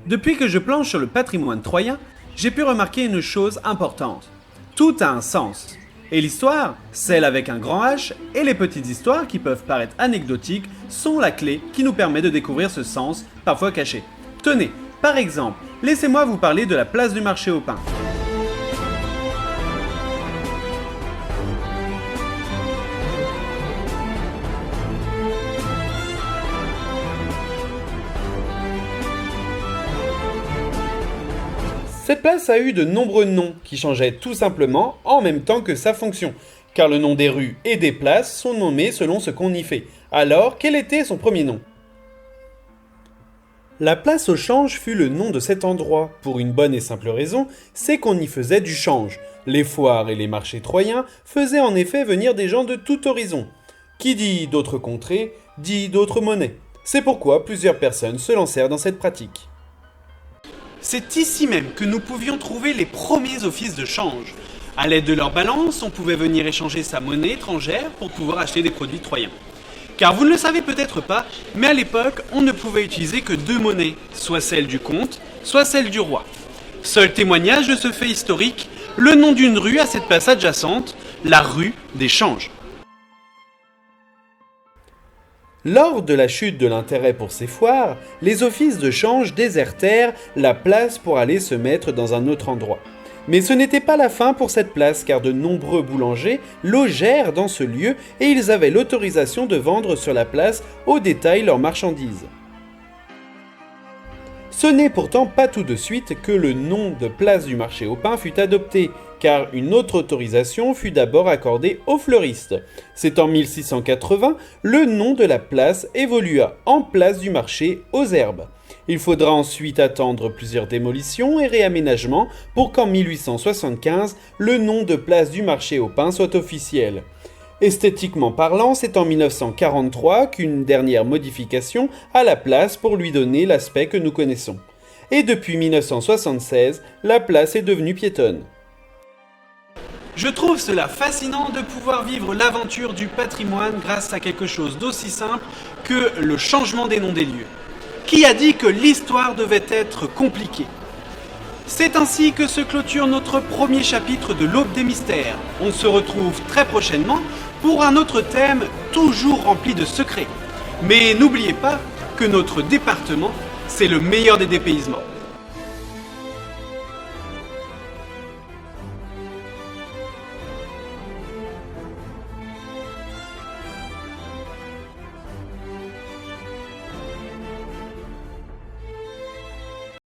Depuis que je planche sur le patrimoine troyen, j'ai pu remarquer une chose importante. Tout a un sens. Et l'histoire, celle avec un grand H, et les petites histoires qui peuvent paraître anecdotiques, sont la clé qui nous permet de découvrir ce sens, parfois caché. Tenez, par exemple, laissez-moi vous parler de la place du marché au pain. Cette place a eu de nombreux noms qui changeaient tout simplement en même temps que sa fonction, car le nom des rues et des places sont nommés selon ce qu'on y fait. Alors, quel était son premier nom? La place au change fut le nom de cet endroit, pour une bonne et simple raison, c'est qu'on y faisait du change. Les foires et les marchés troyens faisaient en effet venir des gens de tout horizon. Qui dit d'autres contrées, dit d'autres monnaies. C'est pourquoi plusieurs personnes se lancèrent dans cette pratique. C'est ici même que nous pouvions trouver les premiers offices de change. À l'aide de leur balance, on pouvait venir échanger sa monnaie étrangère pour pouvoir acheter des produits troyens. Car vous ne le savez peut-être pas, mais à l'époque, on ne pouvait utiliser que deux monnaies, soit celle du comte, soit celle du roi. Seul témoignage de ce fait historique, le nom d'une rue à cette place adjacente, la rue des changes. Lors de la chute de l'intérêt pour ces foires, les offices de change désertèrent la place pour aller se mettre dans un autre endroit. Mais ce n'était pas la fin pour cette place car de nombreux boulangers logèrent dans ce lieu et ils avaient l'autorisation de vendre sur la place au détail leurs marchandises. Ce n'est pourtant pas tout de suite que le nom de place du marché au pain fut adopté, car une autre autorisation fut d'abord accordée aux fleuristes. C'est en 1680, le nom de la place évolua en place du marché aux herbes. Il faudra ensuite attendre plusieurs démolitions et réaménagements pour qu'en 1875, le nom de place du marché au pain soit officiel. Esthétiquement parlant, c'est en 1943 qu'une dernière modification a la place pour lui donner l'aspect que nous connaissons. Et depuis 1976, la place est devenue piétonne. Je trouve cela fascinant de pouvoir vivre l'aventure du patrimoine grâce à quelque chose d'aussi simple que le changement des noms des lieux. Qui a dit que l'histoire devait être compliquée? C'est ainsi que se clôture notre premier chapitre de l'Aube des Mystères. On se retrouve très prochainement pour un autre thème toujours rempli de secrets. Mais n'oubliez pas que notre département, c'est le meilleur des dépaysements.